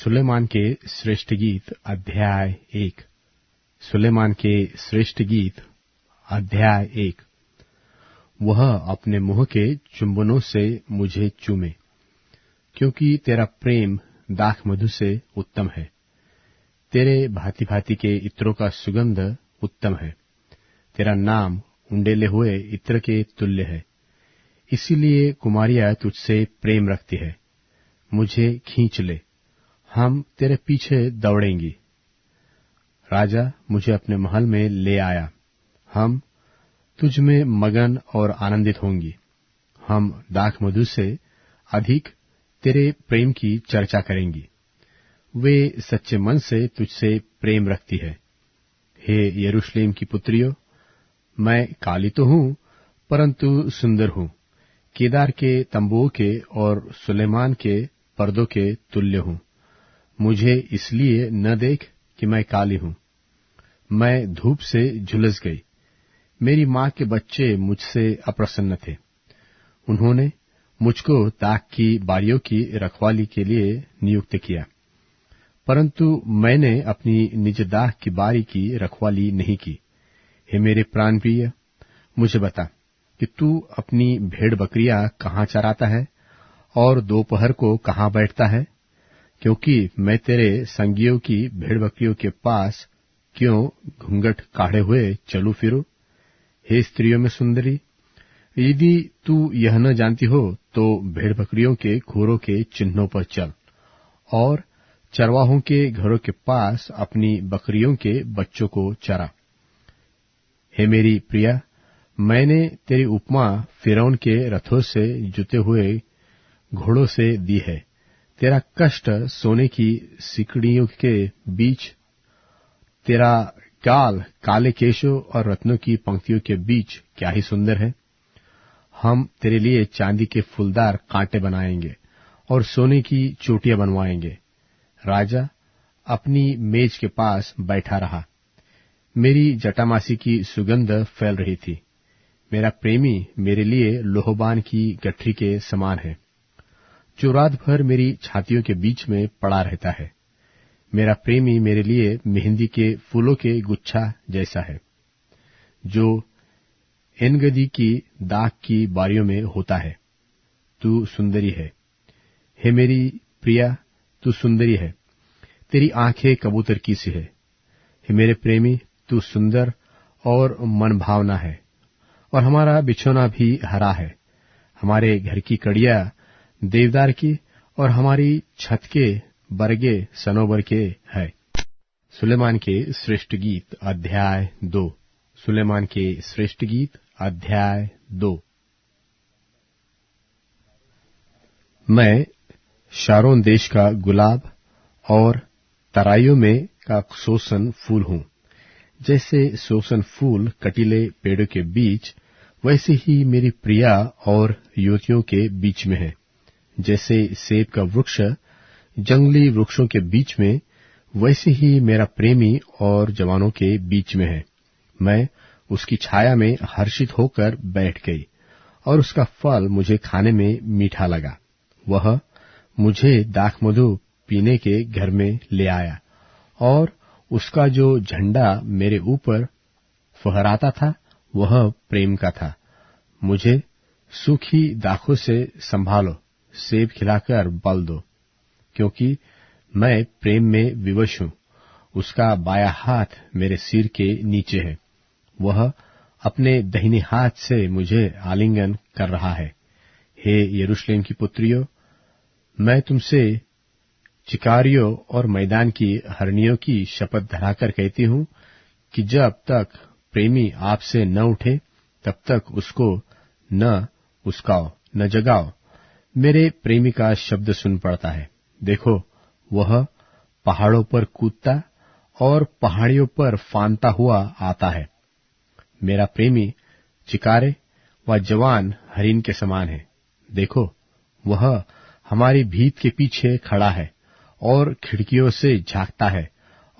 सुलेमान के श्रेष्ठ गीत अध्याय 1। सुलेमान के श्रेष्ठ गीत अध्याय 1। वह अपने मुंह के चुंबनों से मुझे चूमे, क्योंकि तेरा प्रेम दाख मधु से उत्तम है। तेरे भांति भांति के इत्रों का सुगंध उत्तम है। तेरा नाम उंडेले हुए इत्र के तुल्य है। इसीलिए कुमारियां तुझसे प्रेम रखती है। मुझे खींच ले, हम तेरे पीछे दौड़ेंगी। राजा मुझे अपने महल में ले आया। हम तुझ में मगन और आनंदित होंगी। हम दाख मधु से अधिक तेरे प्रेम की चर्चा करेंगी। वे सच्चे मन से तुझसे प्रेम रखती है। हे यरूशलेम की पुत्रियों, मैं काली तो हूं, परंतु सुंदर हूं। केदार के तंबुओं के और सुलेमान के पर्दों के तुल्य हूं। मुझे इसलिए न देख कि मैं काली हूं। मैं धूप से झुलस गई। मेरी मां के बच्चे मुझसे अप्रसन्न थे। उन्होंने मुझको दाख की बारियों की रखवाली के लिए नियुक्त किया, परंतु मैंने अपनी निज दाख की बारी की रखवाली नहीं की। हे मेरे प्राण प्रिय, मुझे बता कि तू अपनी भेड़ बकरियां कहाँ चराता है और दोपहर को कहाँ बैठता है, क्योंकि मैं तेरे संगियों की भेड़ बकरियों के पास क्यों घूंघट काढ़े हुए चलूं फिरूं? हे स्त्रियों में सुंदरी, यदि तू यह न जानती हो तो भेड़ बकरियों के खुरों के चिन्हों पर चल और चरवाहों के घरों के पास अपनी बकरियों के बच्चों को चरा। हे मेरी प्रिया, मैंने तेरी उपमा फिरौन के रथों से जुते हुए घोड़ों से दी है। तेरा कष्ट सोने की सिकड़ियों के बीच, तेरा गाल काले केशों और रत्नों की पंक्तियों के बीच क्या ही सुंदर है। हम तेरे लिए चांदी के फूलदार कांटे बनाएंगे और सोने की चोटियां बनवाएंगे। राजा अपनी मेज के पास बैठा रहा। मेरी जटामासी की सुगंध फैल रही थी। मेरा प्रेमी मेरे लिए लोहबान की गठरी के समान है, जो रात भर मेरी छातियों के बीच में पड़ा रहता है। मेरा प्रेमी मेरे लिए मेहंदी के फूलों के गुच्छा जैसा है, जो एनगदी की दाख की बारियों में होता है। तू सुंदरी है, हे मेरी प्रिया, तू सुंदरी है। तेरी आंखें कबूतर की सी है। हे मेरे प्रेमी, तू सुंदर और मन भावना है, और हमारा बिछौना भी हरा है। हमारे घर की कड़ियां देवदार की और हमारी छत के बरगे सनोबर के है। सुलेमान के श्रेष्ठ गीत अध्याय 2। सुलेमान के श्रेष्ठ गीत अध्याय 2। मैं शारोन देश का गुलाब और तराइयों में का सोसन फूल हूं। जैसे सोसन फूल कटीले पेड़ों के बीच, वैसे ही मेरी प्रिया और युवतियों के बीच में है। जैसे सेब का वृक्ष जंगली वृक्षों के बीच में, वैसे ही मेरा प्रेमी और जवानों के बीच में है। मैं उसकी छाया में हर्षित होकर बैठ गई, और उसका फल मुझे खाने में मीठा लगा। वह मुझे दाख मधु पीने के घर में ले आया, और उसका जो झंडा मेरे ऊपर फहराता था वह प्रेम का था। मुझे सूखी दाखों से संभालो, सेब खिलाकर बल दो, क्योंकि मैं प्रेम में विवश हूं। उसका बायां हाथ मेरे सिर के नीचे है। वह अपने दाहिने हाथ से मुझे आलिंगन कर रहा है। हे यरूशलेम की पुत्रियों, मैं तुमसे चिकारियों और मैदान की हरनियों की शपथ धराकर कहती हूं कि जब तक प्रेमी आपसे न उठे, तब तक उसको न उसकाओ, न जगाओ। मेरे प्रेमी का शब्द सुन पड़ता है। देखो, वह पहाड़ों पर कूदता और पहाड़ियों पर फांदता हुआ आता है। मेरा प्रेमी चिकारे व जवान हरिन के समान है। देखो, वह हमारी भीत के पीछे खड़ा है और खिड़कियों से झांकता है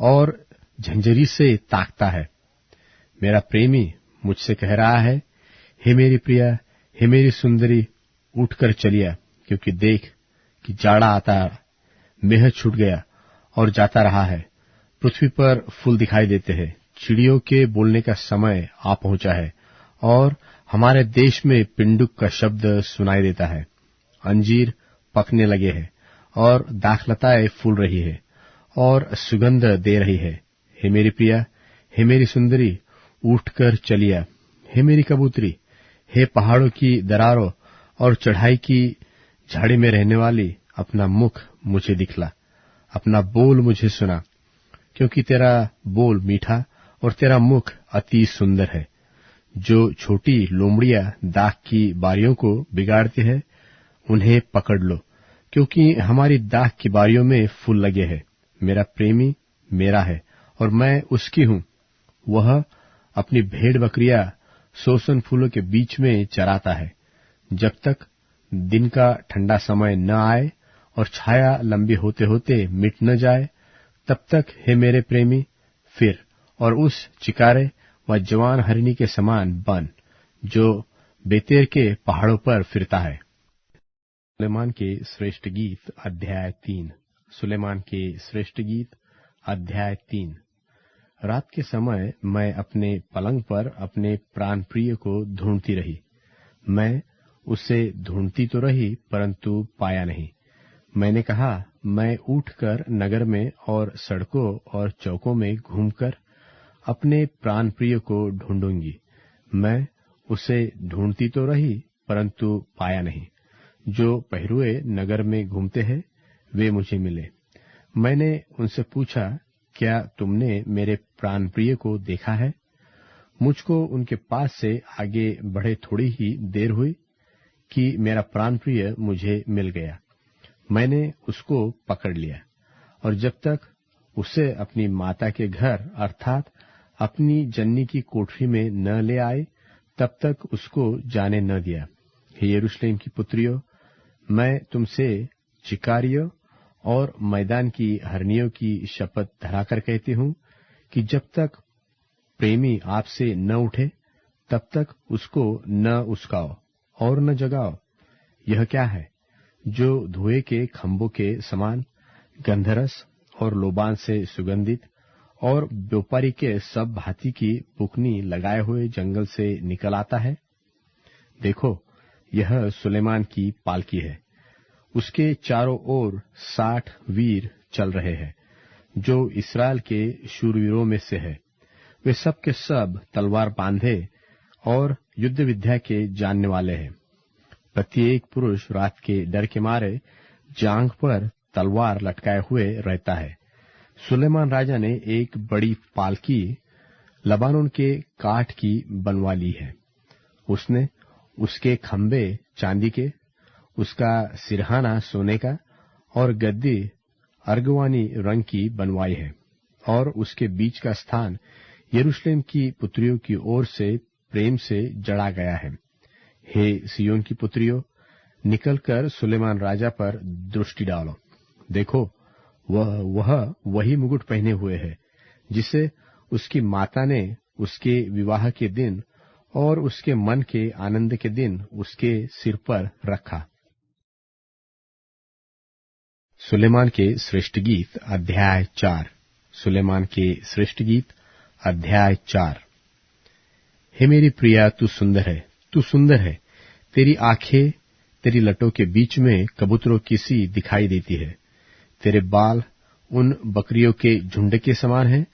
और झंझरी से ताकता है। मेरा प्रेमी मुझसे कह रहा है, हे मेरी प्रिया, हे मेरी सुंदरी, उठकर चलिया, क्योंकि देख कि जाड़ा आता, मेह छूट गया और जाता रहा है। पृथ्वी पर फूल दिखाई देते हैं, चिड़ियों के बोलने का समय आ पहुंचा है, और हमारे देश में पिंडुक का शब्द सुनाई देता है। अंजीर पकने लगे हैं और दाखलताएं फूल रही है और सुगंध दे रही है। हे मेरी प्रिया, हे मेरी सुंदरी, उठकर चलिया। हे मेरी कबूतरी, हे पहाड़ों की दरारों और चढ़ाई की झाड़ी में रहने वाली, अपना मुख मुझे दिखला, अपना बोल मुझे सुना, क्योंकि तेरा बोल मीठा और तेरा मुख अति सुंदर है। जो छोटी लोमड़ियां दाख की बारियों को बिगाड़ती है, उन्हें पकड़ लो, क्योंकि हमारी दाख की बारियों में फूल लगे हैं। मेरा प्रेमी मेरा है और मैं उसकी हूं। वह अपनी भेड़ बकरियां सोसन फूलों के बीच में चराता है। जब तक दिन का ठंडा समय न आए और छाया लंबी होते होते मिट न जाए, तब तक हे मेरे प्रेमी फिर और उस चिकारे व जवान हरिणी के समान बन, जो बेतेर के पहाड़ों पर फिरता है। सुलेमान के श्रेष्ठ गीत अध्याय 3। सुलेमान के श्रेष्ठ गीत अध्याय 3। रात के समय मैं अपने पलंग पर अपने प्राण प्रिय को ढूंढती रही। मैं उसे ढूंढती तो रही, परंतु पाया नहीं। मैंने कहा, मैं उठकर नगर में और सड़कों और चौकों में घूमकर अपने प्राण प्रिय को ढूंढूंगी। मैं उसे ढूंढती तो रही, परंतु पाया नहीं। जो पहरुए नगर में घूमते हैं, वे मुझे मिले। मैंने उनसे पूछा, क्या तुमने मेरे प्राण प्रिय को देखा है? मुझको उनके पास से आगे बढ़े थोड़ी ही देर हुई कि मेरा प्राण प्रिय मुझे मिल गया। मैंने उसको पकड़ लिया, और जब तक उसे अपनी माता के घर अर्थात अपनी जननी की कोठरी में न ले आए, तब तक उसको जाने न दिया। हे यरूशलेम की पुत्रियों, मैं तुमसे चिकारियों और मैदान की हरनियों की शपथ धराकर कहती हूं कि जब तक प्रेमी आपसे न उठे, तब तक उसको न उस्काओ और न जगाओ। यह क्या है जो धुएं के खंभों के समान गंधरस और लोबान से सुगंधित और व्यापारी के सब भांति की बुकनी लगाए हुए जंगल से निकल आता है? देखो, यह सुलेमान की पालकी है। उसके चारों ओर 60 वीर चल रहे हैं, जो इस्राएल के शूरवीरों में से है। वे सब के सब तलवार बांधे और युद्ध विद्या के जानने वाले हैं। प्रत्येक पुरुष रात के डर के मारे जांघ पर तलवार लटकाए हुए रहता है। सुलेमान राजा ने एक बड़ी पालकी लबानोन के काठ की बनवा ली है। उसने उसके खंभे चांदी के, उसका सिरहाना सोने का और गद्दी अर्गवानी रंग की बनवाई है, और उसके बीच का स्थान यरूशलेम की पुत्रियों की ओर से प्रेम से जड़ा गया है। हे सियोन की पुत्रियों, निकलकर सुलेमान राजा पर दृष्टि डालो। देखो, वह वही मुकुट पहने हुए है जिसे उसकी माता ने उसके विवाह के दिन और उसके मन के आनंद के दिन उसके सिर पर रखा। सुलेमान के श्रेष्ठ गीत अध्याय 4। सुलेमान के श्रेष्ठ गीत अध्याय 4। हे मेरी प्रिया, तू सुंदर है, तू सुंदर है। तेरी आंखें तेरी लटों के बीच में कबूतरों की सी दिखाई देती है। तेरे बाल उन बकरियों के झुंड के समान हैं,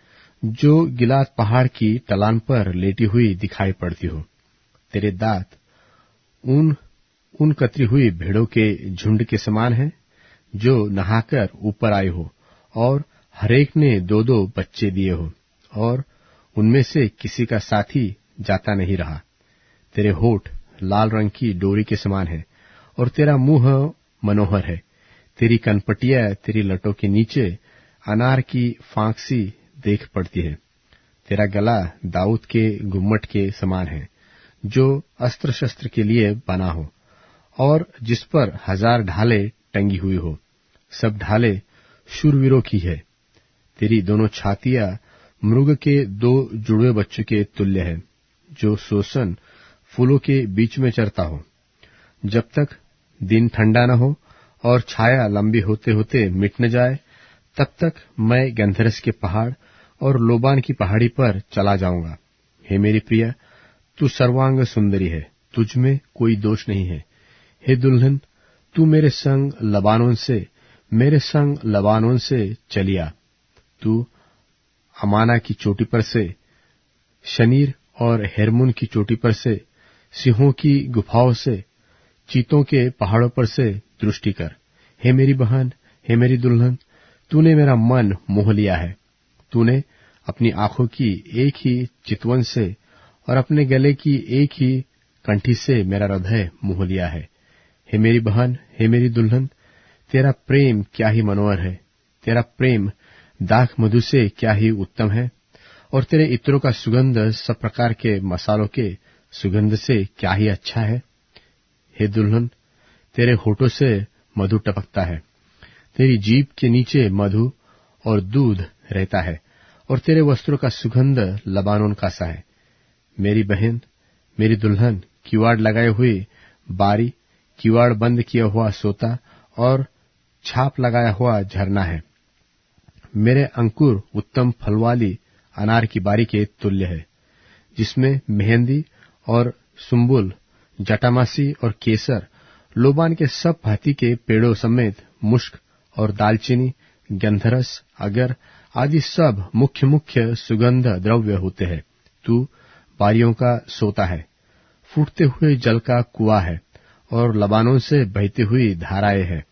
जो गिलाद पहाड़ की ढलान पर लेटी हुई दिखाई पड़ती हो। तेरे दांत उन कतरी हुई भेड़ों के झुंड के समान हैं, जो नहाकर ऊपर आई हो, और हरेक ने 2-2 बच्चे दिए हो, और उनमें से किसी का साथी जाता नहीं रहा। तेरे होठ लाल रंग की डोरी के समान है, और तेरा मुंह मनोहर है। तेरी कनपटियां तेरी लटों के नीचे अनार की फांक सी देख पड़ती है। तेरा गला दाऊद के गुम्मट के समान है, जो अस्त्र शस्त्र के लिए बना हो, और जिस पर 1000 ढालें टंगी हुई हो। सब ढालें शूरवीरों की है। तेरी दोनों छातियां मृग के 2 जुड़वे बच्चों के तुल्य है, जो सोसन फूलों के बीच में चरता हो। जब तक दिन ठंडा न हो और छाया लंबी होते होते मिट न जाए, तब तक मैं गंधरस के पहाड़ और लोबान की पहाड़ी पर चला जाऊंगा। हे मेरी प्रिया, तू सर्वांग सुंदरी है, तुझ में कोई दोष नहीं है। हे दुल्हन, तू मेरे संग लबानोन से चलिया। तू अमाना की चोटी पर से, शनीर और हेरमुन की चोटी पर से, सिंहों की गुफाओं से, चीतों के पहाड़ों पर से दृष्टि कर। हे मेरी बहन, हे मेरी दुल्हन, तूने मेरा मन मोह लिया है। तूने अपनी आंखों की एक ही चितवन से और अपने गले की एक ही कंठी से मेरा हृदय मोह लिया है। हे मेरी बहन, हे मेरी दुल्हन, तेरा प्रेम क्या ही मनोहर है, तेरा प्रेम दाख मधु से क्या ही उत्तम है, और तेरे इत्रों का सुगंध सब प्रकार के मसालों के सुगंध से क्या ही अच्छा है। हे दुल्हन, तेरे होठों से मधु टपकता है, तेरी जीभ के नीचे मधु और दूध रहता है, और तेरे वस्त्रों का सुगंध लबानोन का सा है। मेरी बहन, मेरी दुल्हन, किवाड़ लगाए हुए बारी, किवाड़ बंद किया हुआ सोता और छाप लगाया हुआ झरना है। मेरे अंकुर उत्तम फल वाली अनार की बारी के तुल्य है, जिसमें मेहंदी और सुम्बुल, जटामासी और केसर, लोबान के सब भांति के पेड़ों समेत मुश्क और दालचीनी, गंधरस, अगर आदि सब मुख्य मुख्य सुगंध द्रव्य होते हैं। तू बारियों का सोता है, फूटते हुए जल का कुआं है, और लबानों से बहती हुई धाराएं हैं।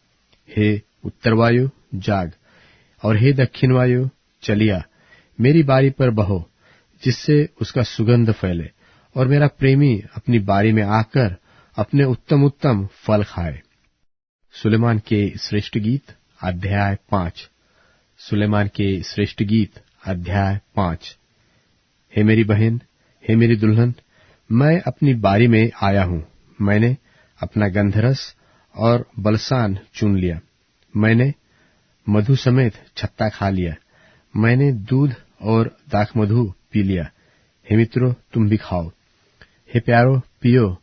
हे उत्तर वायु, जाग, और हे दक्षिण वायु, चलिया। मेरी बारी पर बहो, जिससे उसका सुगंध फैले, और मेरा प्रेमी अपनी बारी में आकर अपने उत्तम उत्तम फल खाए। सुलेमान के श्रेष्ठ गीत अध्याय 5। सुलेमान के श्रेष्ठ गीत अध्याय 5। हे मेरी बहन, हे मेरी दुल्हन, मैं अपनी बारी में आया हूं। मैंने अपना गंधरस और बलसान चुन लिया। मैंने मधु समेत छत्ता खा लिया। मैंने दूध और दाख मधु पी लिया। हे मित्रों, तुम भी खाओ। हे प्यारो, पियो,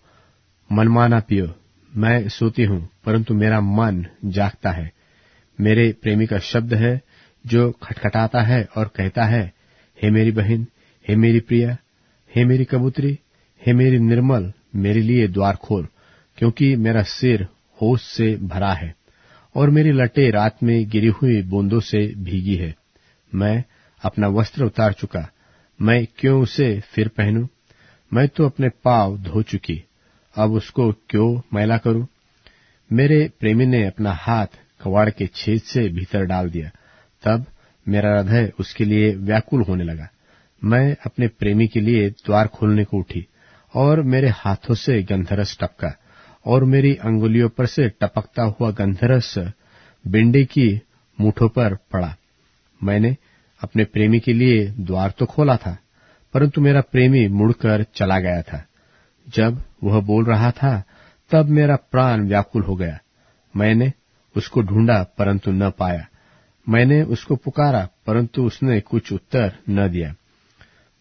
मनमाना पियो। मैं सोती हूं, परंतु मेरा मन जागता है। मेरे प्रेमी का शब्द है जो खटखटाता है और कहता है, हे मेरी बहन, हे मेरी प्रिया, हे मेरी कबूतरी, हे मेरी निर्मल, मेरे लिए द्वार खोल, क्योंकि मेरा सिर होश से भरा है और मेरी लटें रात में गिरी हुई बूंदों से भीगी है। मैं अपना वस्त्र उतार चुका, मैं क्यों उसे फिर पहनूं? मैं तो अपने पांव धो चुकी, अब उसको क्यों मैला करूं? मेरे प्रेमी ने अपना हाथ कवाड़ के छेद से भीतर डाल दिया, तब मेरा हृदय उसके लिए व्याकुल होने लगा। मैं अपने प्रेमी के लिए द्वार खोलने को उठी, और मेरे हाथों से गंधरस टपका, और मेरी अंगुलियों पर से टपकता हुआ गंधरस बिंडे की मूठों पर पड़ा। मैंने अपने प्रेमी के लिए द्वार तो खोला था, परंतु मेरा प्रेमी मुड़कर चला गया था। जब वह बोल रहा था, तब मेरा प्राण व्याकुल हो गया। मैंने उसको ढूंढा, परंतु न पाया। मैंने उसको पुकारा, परंतु उसने कुछ उत्तर न दिया।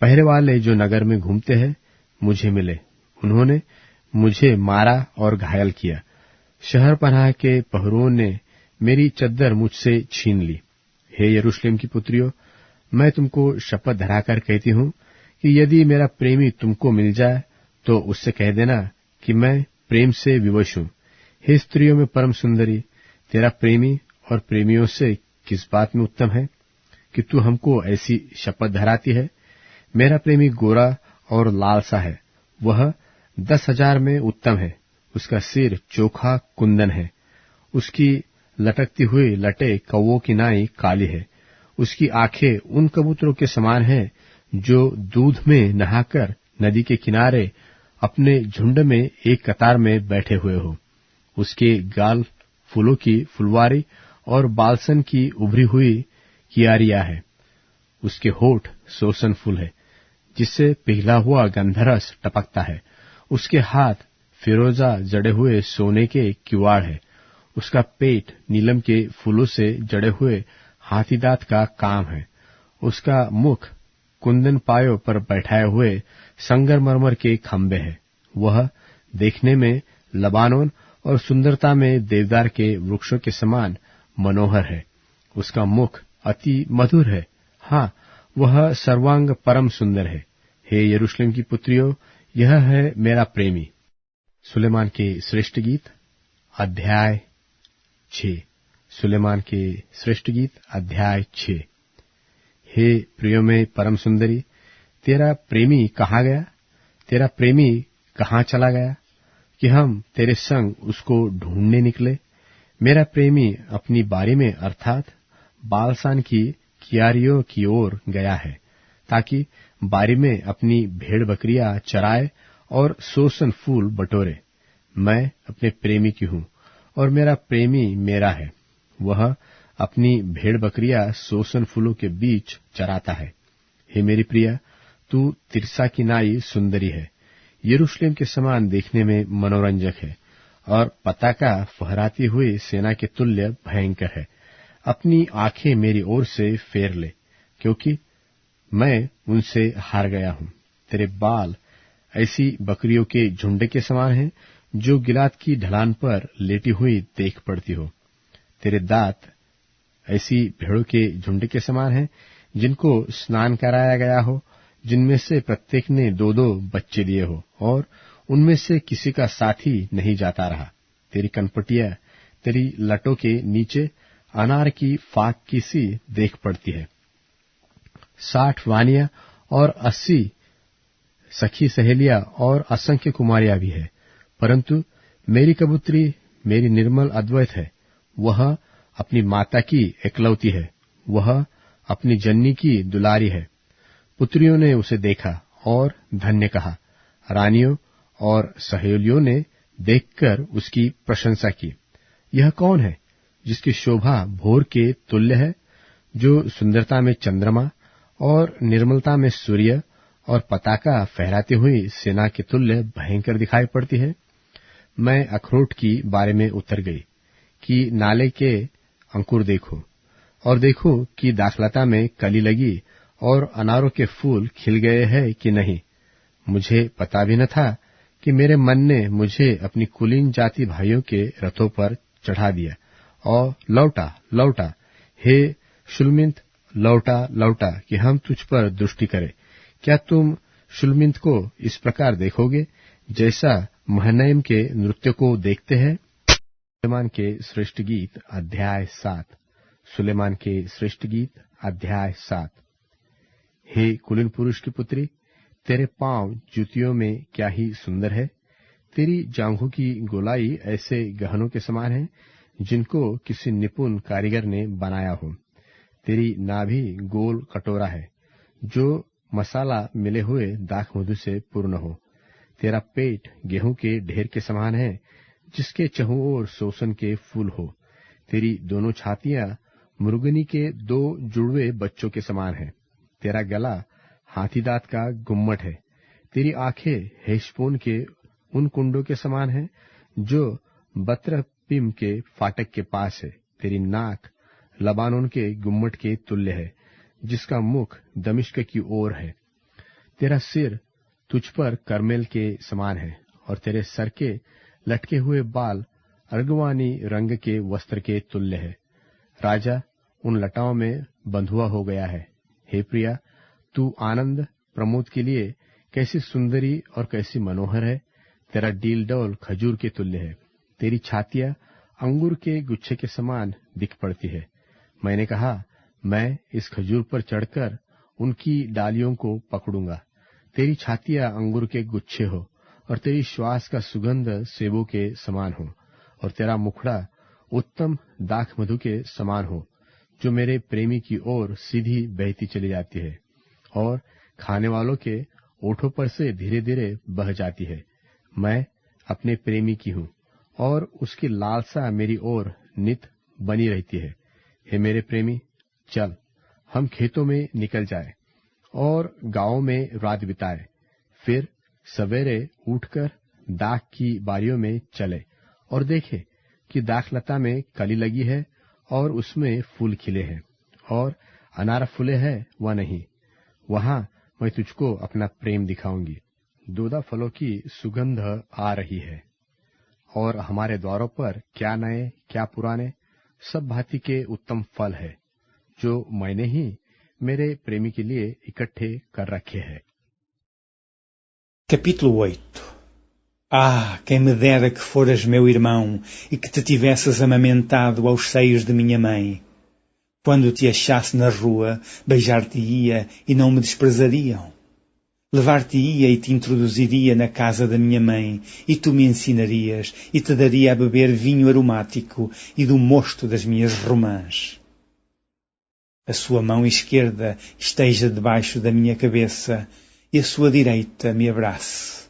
पहरे वाले जो नगर में घूमते हैं मुझे मिले, उन्होंने मुझे मारा और घायल किया। शहर पनाह के पहरुओं ने मेरी चद्दर मुझसे छीन ली। हे यरूशलेम की पुत्रियों, मैं तुमको शपथ धराकर कहती हूं कि यदि मेरा प्रेमी तुमको मिल जाए तो उससे कह देना कि मैं प्रेम से विवश हूं। हे स्त्रियों में परम सुंदरी, तेरा प्रेमी और प्रेमियों से किस बात में उत्तम है कि तू हमको ऐसी शपथ धराती है? मेरा प्रेमी गोरा और लाल सा है, वह 10,000 में उत्तम है। उसका सिर चोखा कुंदन है, उसकी लटकती हुई लटें कौवों की नाई काली है। उसकी आंखें उन कबूतरों के समान हैं जो दूध में नहाकर नदी के किनारे अपने झुंड में एक कतार में बैठे हुए हो। उसके गाल फूलों की फुलवारी और बालसन की उभरी हुई कियारियां है। उसके होठ सोसन फूल है, जिससे पिघला हुआ गंधरस टपकता है। उसके हाथ फिरोजा जड़े हुए सोने के किवाड़ है। उसका पेट नीलम के फूलों से जड़े हुए हाथीदांत का काम है। उसका मुख कुंदन पायों पर बैठाए हुए संगमरमर के खंबे है। वह देखने में लबानोन और सुंदरता में देवदार के वृक्षों के समान मनोहर है। उसका मुख अति मधुर है, हाँ, वह सर्वांग परम सुंदर है। हे यरूशलेम की पुत्रियों, यह है मेरा प्रेमी। सुलेमान के श्रेष्ठ गीत अध्याय 6। सुलेमान के श्रेष्ठ गीत अध्याय 6। हे प्रियो में परम सुंदरी, तेरा प्रेमी कहाँ गया? तेरा प्रेमी कहाँ चला गया कि हम तेरे संग उसको ढूंढने निकले? मेरा प्रेमी अपनी बारी में अर्थात बालसान की कियारियों की ओर गया है, ताकि बारी में अपनी भेड़ बकरियां चराए और सोसन फूल बटोरे। मैं अपने प्रेमी की हूँ और मेरा प्रेमी मेरा है। वह अपनी भेड़ बकरियां सोसन फूलों के बीच चराता है। हे मेरी प्रिया, तू तिरसा की नाई सुंदरी है, यरूशलेम के समान देखने में मनोरंजक है और पताका फहराती हुई सेना के तुल्य भयंकर है। अपनी आंखें मेरी ओर से फेर ले, क्योंकि मैं उनसे हार गया हूँ। तेरे बाल ऐसी बकरियों के झुंड के समान हैं, जो गिलाद की ढलान पर लेटी हुई देख पड़ती हो। तेरे दांत ऐसी भेड़ों के झुंड के समान हैं, जिनको स्नान कराया गया हो, जिनमें से प्रत्येक ने 2-2 बच्चे दिए हो और उनमें से किसी का साथी नहीं जाता रहा। तेरी कनपटियां तेरी लटों के नीचे अनार की फाक की सी देख पड़ती है। 60 वानियां और 80 सखी सहेलियां और असंख्य कुमारियां भी है, परंतु मेरी कबूतरी मेरी निर्मल अद्वैत है। वह अपनी माता की एकलौती है, वह अपनी जननी की दुलारी है। पुत्रियों ने उसे देखा और धन्य कहा। रानियों और सहेलियों ने देखकर उसकी प्रशंसा की। यह कौन है जिसकी शोभा भोर के तुल्य है, जो सुंदरता में चंद्रमा और निर्मलता में सूर्य और पताका फहराती हुई सेना के तुल्य भयंकर दिखाई पड़ती है? मैं अखरोट की बारे में उतर गई कि नाले के अंकुर देखो, और देखो कि दाखलता में कली लगी और अनारों के फूल खिल गए हैं कि नहीं। मुझे पता भी न था कि मेरे मन ने मुझे अपनी कुलीन जाति भाइयों के रथों पर चढ़ा दिया और लौटा लौटा, हे शुल्मित, लौटा लौटा कि हम तुझ पर दृष्टि करें। क्या तुम शुल्मित को इस प्रकार देखोगे जैसा महनैम के नृत्य को देखते हैं? सुलेमान के श्रेष्ठ गीत अध्याय 7। सुलेमान के श्रेष्ठ गीत अध्याय 7। हे कुलीन पुरुष की पुत्री, तेरे पांव जूतियों में क्या ही सुंदर है। तेरी जांघों की गोलाई ऐसे गहनों के समान है, जिनको किसी निपुण कारीगर ने बनाया हो। तेरी नाभि गोल कटोरा है, जो मसाला मिले हुए दाख मधु से पूर्ण हो। तेरा पेट गेहूं के ढेर के समान है, जिसके चहुं ओर सोसन के फूल हो। तेरी दोनों छातियां मुर्गनी के 2 जुड़वे बच्चों के समान है। तेरा गला हाथी दांत का गुम्मट है। तेरी आंखें हेशबोन के उन कुंडों के समान है, जो बत्रपिम के फाटक के पास है। तेरी नाक लबानोन के गुम्मट के तुल्य है, जिसका मुख दमिश्क की ओर है। तेरा सिर तुझ पर करमेल के समान है, और तेरे सर के लटके हुए बाल अर्गवानी रंग के वस्त्र के तुल्य है। राजा उन लटाओं में बंधुआ हो गया है। हे प्रिया, तू आनंद प्रमोद के लिए कैसी सुंदरी और कैसी मनोहर है। तेरा डील डौल खजूर के तुल्य है। तेरी छातियां अंगूर के गुच्छे के समान दिख पड़ती है। मैंने कहा, मैं इस खजूर पर चढ़कर उनकी डालियों को पकड़ूंगा। तेरी छातियां अंगूर के गुच्छे हो, और तेरी श्वास का सुगंध सेबों के समान हो, और तेरा मुखड़ा उत्तम दाख मधु के समान हो, जो मेरे प्रेमी की ओर सीधी बहती चली जाती है और खाने वालों के ओठों पर से धीरे धीरे बह जाती है। मैं अपने प्रेमी की हूँ, और उसकी लालसा मेरी ओर नित बनी रहती है। हे मेरे प्रेमी, चल, हम खेतों में निकल जाए और गांवों में रात बिताए, फिर सवेरे उठकर दाख की बारियों में चले और देखें कि दाखलता में कली लगी है और उसमें फूल खिले हैं, और अनार फूले हैं व नहीं। वहां मैं तुझको अपना प्रेम दिखाऊंगी। दोदा फलों की सुगंध आ रही है, और हमारे द्वारों पर क्या नए क्या पुराने सब भांति के उत्तम फल है। जो मैंने ही मेरे प्रेमी के लिए इकट्ठे कर रखे हैं। Capítulo 8. Ah, quem me dera que foras meu irmão e que te tivesses amamentado aos seios de minha mãe. Quando te achasse na rua, beijar-te-ia e não me desprezariam. Levar-te-ia e te introduziria na casa da minha mãe, e tu me ensinarias e te daria a beber vinho aromático e do mosto das minhas romãs. A sua mão esquerda esteja debaixo da minha cabeça e a sua direita me abrace.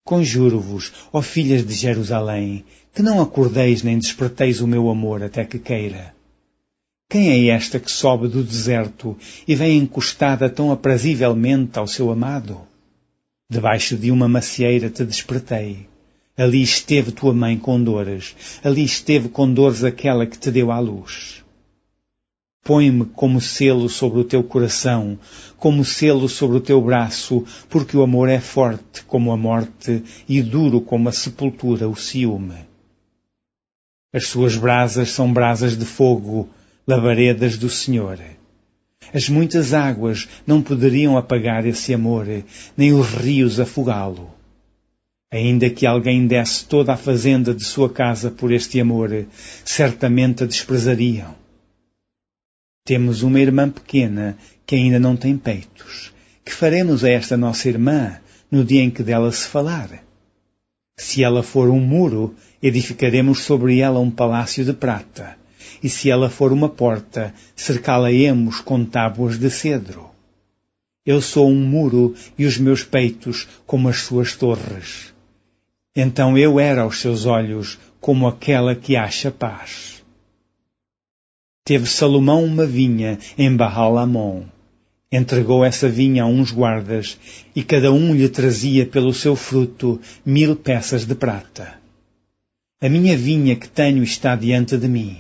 Conjuro-vos, ó filhas de Jerusalém, que não acordeis nem desperteis o meu amor até que queira. Quem é esta que sobe do deserto e vem encostada tão aprazivelmente ao seu amado? Debaixo de uma macieira te despertei. Ali esteve tua mãe com dores, ali esteve com dores aquela que te deu à luz. Põe-me como selo sobre o teu coração, como selo sobre o teu braço, porque o amor é forte como a morte e duro como a sepultura o ciúme. As suas brasas são brasas de fogo, labaredas do Senhor. As muitas águas não poderiam apagar esse amor, nem os rios afogá-lo. Ainda que alguém desse toda a fazenda de sua casa por este amor, certamente a desprezariam. Temos uma irmã pequena que ainda não tem peitos. Que faremos a esta nossa irmã no dia em que dela se falar? Se ela for um muro, edificaremos sobre ela um palácio de prata. E se ela for uma porta, cercá-la-emos com tábuas de cedro. Eu sou um muro e os meus peitos como as suas torres. Então eu era aos seus olhos como aquela que acha paz. Teve Salomão uma vinha em Baal-Hamon. Entregou essa vinha a uns guardas, e cada um lhe trazia pelo seu fruto 1000 peças de prata. A minha vinha que tenho está diante de mim.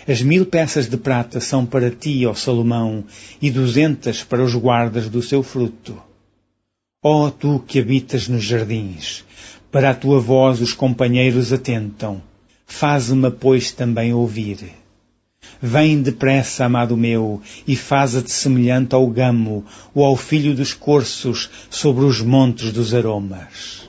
As 1000 peças de prata são para ti, ó Salomão, e 200 para os guardas do seu fruto. Ó tu que habitas nos jardins, para a tua voz os companheiros atentam. Faze-me, pois, também ouvir. Vem depressa, amado meu, e faze-te semelhante ao gamo ou ao filho dos corços sobre os montes dos aromas.